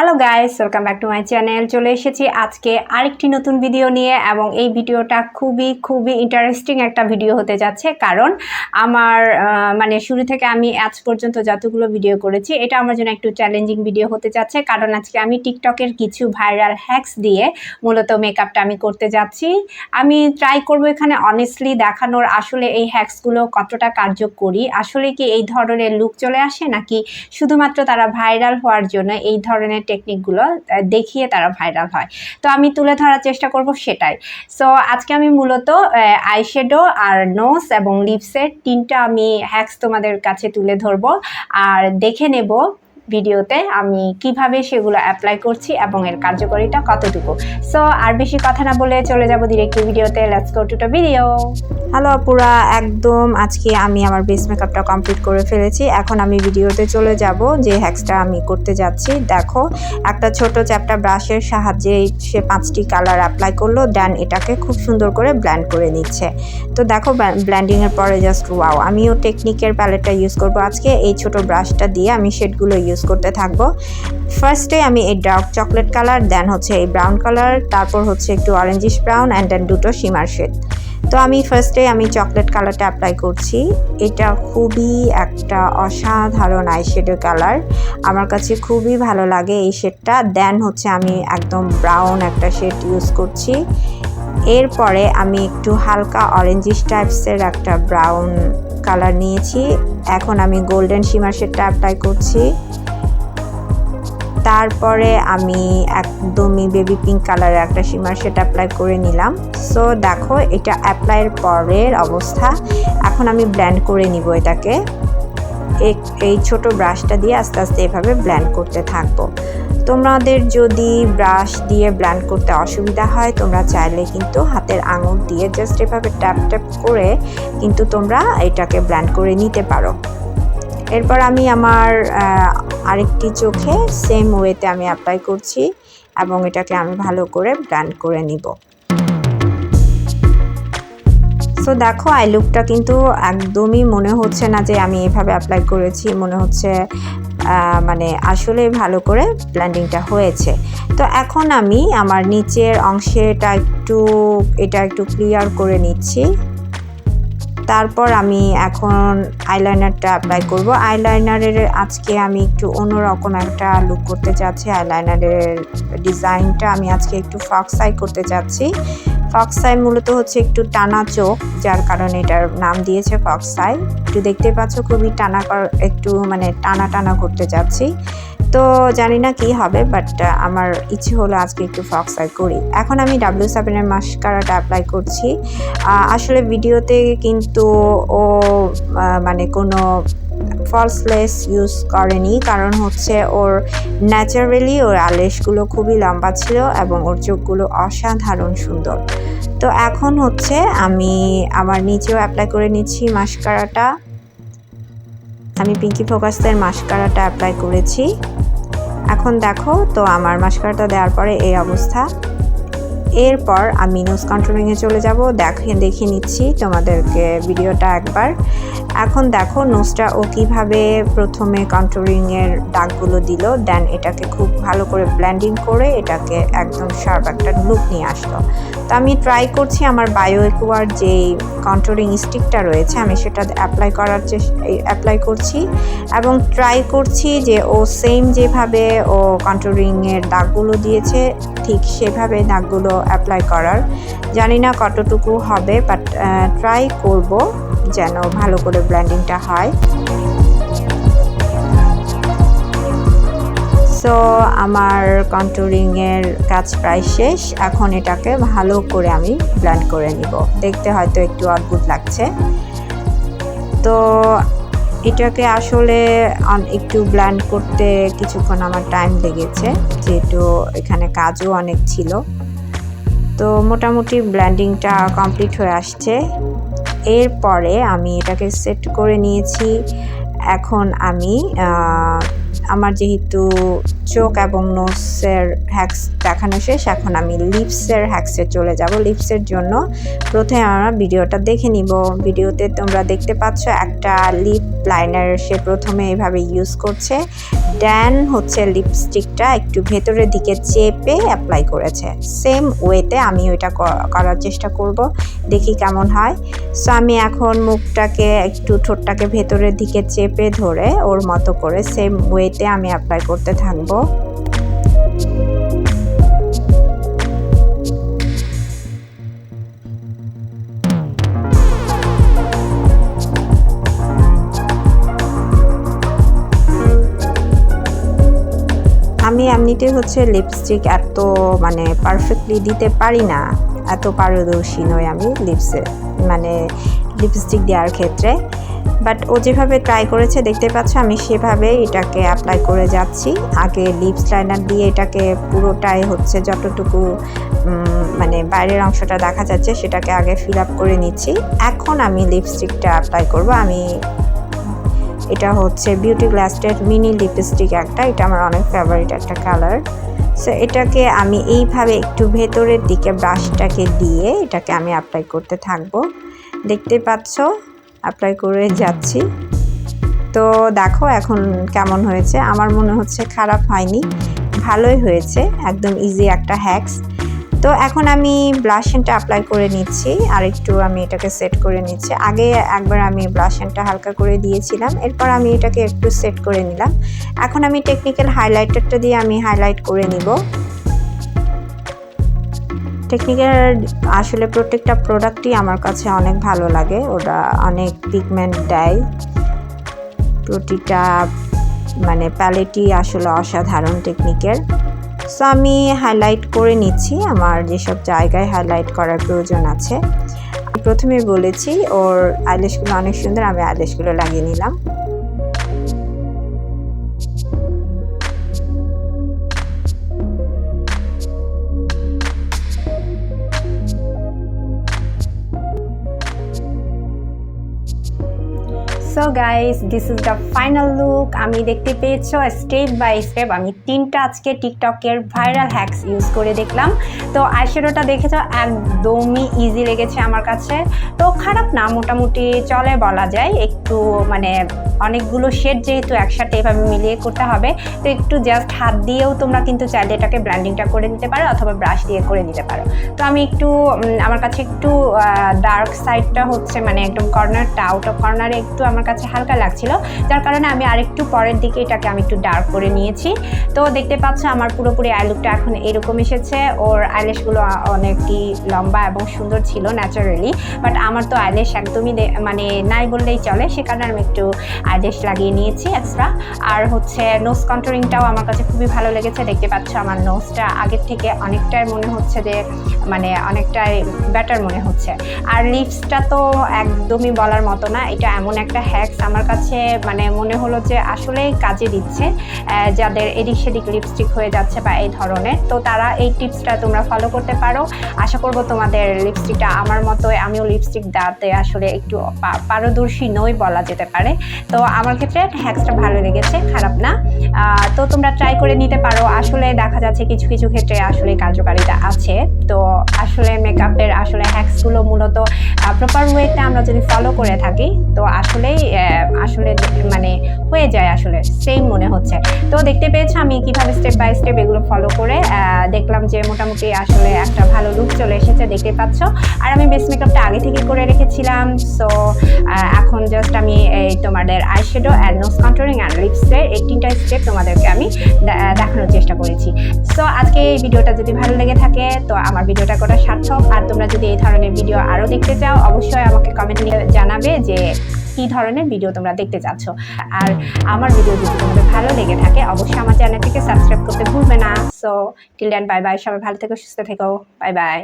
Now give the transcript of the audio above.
Hello guys, welcome back to my channel. চলে এসেছি আজকে আরেকটি নতুন ভিডিও নিয়ে এবং এই ভিডিওটা খুবই ইন্টারেস্টিং একটা ভিডিও হতে যাচ্ছে। কারণ আমার শুরু থেকে আমি আজ পর্যন্ত যতগুলো ভিডিও করেছি এটা আমার জন্য একটু চ্যালেঞ্জিং ভিডিও হতে যাচ্ছে। কারণ আজকে আমি টিকটকের কিছু ভাইরাল হ্যাকস দিয়ে মূলত মেকআপটা আমি করতে যাচ্ছি। আমি ট্রাই করব এখানে অনেস্টলি দেখানোর আসলে এই হ্যাকসগুলো কতটা কার্যকরী, আসলে কি এই ধরনের লুক চলে আসে নাকি শুধুমাত্র তারা ভাইরাল হওয়ার জন্য এই ধরনের টেকনিকগুলো দেখিয়ে তারা ভাইরাল হয়। তো আমি তুলে ধরার চেষ্টা করব সেটাই। সো আজকে আমি মূলত আইশ্যাডো আর নোজ এবং লিপসের তিনটা আমি হ্যাকস তোমাদের কাছে তুলে ধরবো আর দেখে নেব ভিডিওতে আমি কিভাবে সেগুলো অ্যাপ্লাই করছি এবং এর কার্যকারিতা কতটুকু। সো আর বেশি কথা না বলে চলে যাব ডিরেক্টলি ভিডিওতে। Let's go to the video. Hello আপুরা, একদম আজকে আমি আমার বেস মেকআপটা কমপ্লিট করে ফেলেছি। এখন আমি ভিডিওতে চলে যাব যে হ্যাকসটা আমি করতে যাচ্ছি। দেখো, একটা ছোট চ্যাপ্টা ব্রাশের সাহায্যে সে 5টি কালার অ্যাপ্লাই করলো, দেন এটাকে খুব সুন্দর করে ব্লেন্ড করে নিচ্ছে। তো দেখো ব্লেন্ডিংয়ের পরে জাস্ট ওয়াও। আমিও টেকনিকের প্যালেটটা ইউজ করব আজকে। এই ছোট ব্রাশটা দিয়ে আমি শেডগুলো ইউজ করতে থাকবো। ফার্স্টে আমি এই ডার্ক চকলেট কালার, দেন হচ্ছে এই ব্রাউন কালার, তারপর হচ্ছে একটু অরেঞ্জিশ ব্রাউন অ্যান্ড দেন দুটো শিমার শেড। তো আমি ফার্স্টে চকলেট কালারটা অ্যাপ্লাই করছি। এটা খুবই একটা অসাধারণ আইশ্যাডো কালার, আমার কাছে খুবই ভালো লাগে এই শেডটা। দেন হচ্ছে আমি একদম ব্রাউন একটা শেড ইউজ করছি। এরপরে আমি একটু হালকা অরেঞ্জিশ টাইপসের একটা ব্রাউন কালার নিয়েছি। এখন আমি গোল্ডেন শিমার শেডটা অ্যাপ্লাই করছি। তারপরে আমি একদমই বেবি পিঙ্ক কালারের একটা শিমার শেড অ্যাপ্লাই করে নিলাম। সো দেখো, এটা অ্যাপ্লাইয়ের পরের অবস্থা। এখন আমি ব্লেন্ড করে নিব এটাকে। এই ছোট ব্রাশটা দিয়ে আস্তে আস্তে এভাবে ব্লেন্ড করতে থাকবো। তোমাদের যদি ব্রাশ দিয়ে ব্লেন্ড করতে অসুবিধা হয়, তোমরা চাইলে কিন্তু হাতের আঙুল দিয়ে জাস্ট এভাবে ট্যাপ ট্যাপ করে কিন্তু তোমরা এটাকে ব্লেন্ড করে নিতে পারো। এরপর আমি আমার আরেকটি চোখে সেম ওয়েতে আমি অ্যাপ্লাই করছি এবং এটাকে আমি ভালো করে ব্লেন্ড করে নিব। সো দেখো, আই লুকটা কিন্তু একদমই মনে হচ্ছে না যে আমি এভাবে অ্যাপ্লাই করেছি, মনে হচ্ছে আসলে ভালো করে ব্লেন্ডিংটা হয়েছে। তো এখন আমি আমার নিচের অংশেটা এটা একটু ক্লিয়ার করে নিচ্ছি। তারপর আমি এখন আইলাইনারটা অ্যাপ্লাই করব। আইলাইনারের আজকে আমি একটু অন্যরকম একটা লুক করতে চাচ্ছি। আইলাইনারের ডিজাইনটা আমি আজকে একটু ফক্স আই করতে চাচ্ছি। ফক্স আই মূলত হচ্ছে একটু টানা চোখ, যার কারণে এটার নাম দিয়েছে ফক্স আই। একটু দেখতে পাচ্ছ খুবই একটু টানা টানা করতে চাচ্ছি। তো জানি না কি হবে, বাট আমার ইচ্ছে হলো আজকে একটু ফক্স আই করি। এখন আমি W7 এর মাস্কারাটা অ্যাপ্লাই করছি। আসলে ভিডিওতে কিন্তু ও কোনো ফলসলেস ইউজ করেনি, কারণ হচ্ছে ওর ন্যাচারালি ওর আইল্যাশগুলো খুবই লম্বা ছিল এবং ওর চোখগুলো অসাধারণ সুন্দর। তো এখন হচ্ছে আমি আমার নিচেও অ্যাপ্লাই করে নিচ্ছি মাস্কারাটা। আমি পিঙ্কি ফোকাসের মাস্কারাটা অ্যাপ্লাই করেছি। এখন দেখো, তো আমার মাস্কারাটা দেওয়ার পরে এই অবস্থা। এরপর আমি নোজ কন্ট্রোলিংয়ে চলে যাব। দেখে নিচ্ছি তোমাদেরকে ভিডিওটা একবার। এখন দেখো নোজটা ও কীভাবে প্রথমে কন্ট্রোলিংয়ের দাগগুলো দিল, দেন এটাকে খুব ভালো করে ব্লেন্ডিং করে এটাকে একদম শার্প একটা লুক নিয়ে আসলো। তো আমি ট্রাই করছি আমার বায়ো একুয়ার যে কন্ট্রোলিং স্টিকটা রয়েছে আমি সেটা অ্যাপ্লাই করছি এবং ট্রাই করছি যে ও সেম যেভাবে ও কন্ট্রোলিংয়ের দাগগুলো দিয়েছে ঠিক সেভাবে দাগগুলো অ্যাপ্লাই করার। জানি না কতটুকু হবে, বাট ট্রাই করব যেন ভালো করে ব্লেন্ডিংটা হয়। সো আমার কন্ট্রোলিংয়ের কাজ প্রায় শেষ। এখন এটাকে ভালো করে আমি ব্লেন্ড করে নিব। দেখতে হয়তো একটু অদ্ভুত লাগছে। তো এটাকে আসলে একটু ব্লেন্ড করতে কিছুক্ষণ আমার টাইম লেগেছে, যেহেতু এখানে কাজও অনেক ছিল। তো মোটামুটি ব্লেন্ডিংটা কমপ্লিট হয়ে আসছে। এরপরে আমি এটাকে সেট করে নিয়েছি। এখন আমি আমার যেহেতু চোখ এবং নোজের হ্যাক্স দেখানো শেষ, এখন আমি লিপসের হ্যাক্সে চলে যাব। লিপসের জন্য প্রথমে আমরা ভিডিওটা দেখে নিব। ভিডিওতে তোমরা দেখতে পাচ্ছ একটা লিপ লাইনার সে প্রথমে এইভাবে ইউজ করছে, দেন হচ্ছে লিপস্টিকটা একটু ভেতরের দিকে চেপে অ্যাপ্লাই করেছে। সেম ওয়েতে আমি ওইটা করার চেষ্টা করব, দেখি কেমন হয়। সো আমি এখন মুখটাকে একটু ঠোঁটটাকে ভেতরের দিকে চেপে ধরে ওর মতো করে সেম ওয়েতে আমি অ্যাপ্লাই করতে থাকবো। আমি এমনিতে হচ্ছে লিপস্টিক এত মানে পারফেক্টলি দিতে পারি না, এত পারদর্শী নই আমি মানে লিপস্টিক দেওয়ার ক্ষেত্রে। বাট ও যেভাবে ট্রাই করেছে দেখতে পাচ্ছ, আমি সেভাবে এটাকে অ্যাপ্লাই করে যাচ্ছি। আগে লিপস লাইনার দিয়ে এটাকে পুরোটাই হচ্ছে যতটুকু মানে বাইরের অংশটা দেখা যাচ্ছে সেটাকে আগে ফিল আপ করে নিচ্ছি। এখন আমি লিপস্টিকটা অ্যাপ্লাই করব। আমি এটা হচ্ছে বিউটি গ্লাস্টের মিনি লিপস্টিক একটা, এটা আমার অনেক ফেভারিট একটা কালার। সো এটাকে আমি এইভাবে একটু ভেতরের দিকে ব্রাশটাকে দিয়ে এটাকে আমি অ্যাপ্লাই করতে থাকবো। দেখতে পাচ্ছ অ্যাপ্লাই করে যাচ্ছি। তো দেখো এখন কেমন হয়েছে। আমার মনে হচ্ছে খারাপ হয়নি, ভালোই হয়েছে, একদম ইজি একটা হ্যাক্স। তো এখন আমি ব্লাশনটা অ্যাপ্লাই করে নিচ্ছি, আর একটু আমি এটাকে সেট করে নিচ্ছি। আগে একবার আমি ব্লাশনটা হালকা করে দিয়েছিলাম, এরপর আমি এটাকে একটু সেট করে নিলাম। এখন আমি টেকনিক্যাল হাইলাইটারটা দিয়ে আমি হাইলাইট করে নিব। টেকনিক্যাল আসলে প্রত্যেকটা প্রোডাক্টই আমার কাছে অনেক ভালো লাগে, ওরা অনেক পিগমেন্ট দেয়, প্রতিটা মানে প্যালেটই আসলে অসাধারণ টেকনিকের। সো আমি হাইলাইট করে নিচ্ছি আমার যেসব জায়গায় হাইলাইট করার প্রয়োজন আছে। প্রথমে বলেছি ওর আইল্যাশগুলো অনেক সুন্দর, আমি আইল্যাশগুলো লাগিয়ে নিলাম। So guys, this is the final look. আমি দেখতে পেয়েছো স্টেপ বাই স্টেপ আমি 3টা আজকে টিকটকের ভাইরাল হ্যাক্স ইউজ করে দেখলাম। তো আইশ্যাডোটা দেখেছো একদমই ইজি লেগেছে আমার কাছে, তো খারাপ না, মোটামুটি চলে বলা যায়। একটু মানে অনেকগুলো শেড যেহেতু একসাথে এভাবে মিলিয়ে করতে হবে, তো একটু জাস্ট হাত দিয়েও তোমরা কিন্তু চাইলে এটাকে ব্লেন্ডিংটা করে নিতে পারো অথবা ব্রাশ দিয়ে করে নিতে পারো। তো আমি একটু আমার কাছে একটু ডার্ক সাইডটা হচ্ছে মানে একদম কর্নারটা আউট অফ কর্নারে একটু আমার কাছে হালকা লাগছিল, যার কারণে আমি আরেকটু পরের দিকে এটাকে আমি একটু ডার্ক করে নিয়েছি। তো দেখতে পাচ্ছ আমার পুরোপুরি আই লুকটা এখন এরকম এসেছে। ওর আইল্যাশগুলো অনেকই লম্বা এবং সুন্দর ছিল ন্যাচারালি, বাট আমার তো আইল্যাশ একদমই মানে নাই বললেই চলে, সে কারণে আমি একটু আইল্যাশ লাগিয়ে নিয়েছি এক্সট্রা। আর হচ্ছে নোজ কন্ট্রোলিংটাও আমার কাছে খুবই ভালো লেগেছে। দেখতে পাচ্ছ আমার নোজটা আগের থেকে অনেকটাই মনে হচ্ছে যে মানে অনেকটাই বেটার মনে হচ্ছে। আর লিপসটা তো একদমই বলার মতো না, এটা এমন একটা হ্যাক্স আমার কাছে মানে মনে হলো যে আসলেই কাজে দিচ্ছে যাদের এদিক সেদিক লিপস্টিক হয়ে যাচ্ছে বা এই ধরনের, তো তারা এই টিপসটা তোমরা ফলো করতে পারো। আশা করবো তোমাদের লিপস্টিকটা আমার মতোই, আমিও লিপস্টিক দাঁতে আসলে একটু পারদর্শী নই বলা যেতে পারে। তো আমার ক্ষেত্রে হ্যাক্সটা ভালো লেগেছে, খারাপ না। তো তোমরা ট্রাই করে নিতে পারো। আসলে দেখা যাচ্ছে কিছু কিছু ক্ষেত্রে আসলে কার্যকারিতা আছে। তো আসলে মেকআপের আসলে হ্যাক্সগুলো মূলত প্রপার ওয়েতে আমরা যদি ফলো করে থাকি তো আসলেই আসলে মানে হয়ে যায়, আসলে সেম মনে হচ্ছে। তো দেখতে পেয়েছো আমি কিভাবে স্টেপ বাই স্টেপ এগুলো ফলো করে দেখলাম যে মোটামুটি আসলে একটা ভালো লুক চলে এসেছে, দেখতে পাচ্ছ। আর আমি বেস মেকআপটা আগে থেকে করে রেখেছিলাম। সো এখন জাস্ট আমি এই তোমাদের eyeshadow and nose controlling and লিপসের এই 3টা স্টেপ তোমাদেরকে আমি দেখানোর চেষ্টা করেছি। সো আজকে এই ভিডিওটা যদি ভালো লেগে থাকে তো আমার ভিডিওটা করা সার্থক। আর তোমরা যদি এই ধরনের ভিডিও আরও দেখতে চাও অবশ্যই আমাকে কমেন্ট নিয়ে জানাবে যে কি ধরনের ভিডিও তোমরা দেখতে চাচ্ছ। আর আমার ভিডিও যদি তোমাদের ভালো লেগে থাকে অবশ্যই আমার চ্যানেলটিকে সাবস্ক্রাইব করতে ভুলবে না। So till then bye bye, সবাই ভালো থেকো, সুস্থ থেকো, বাই বাই।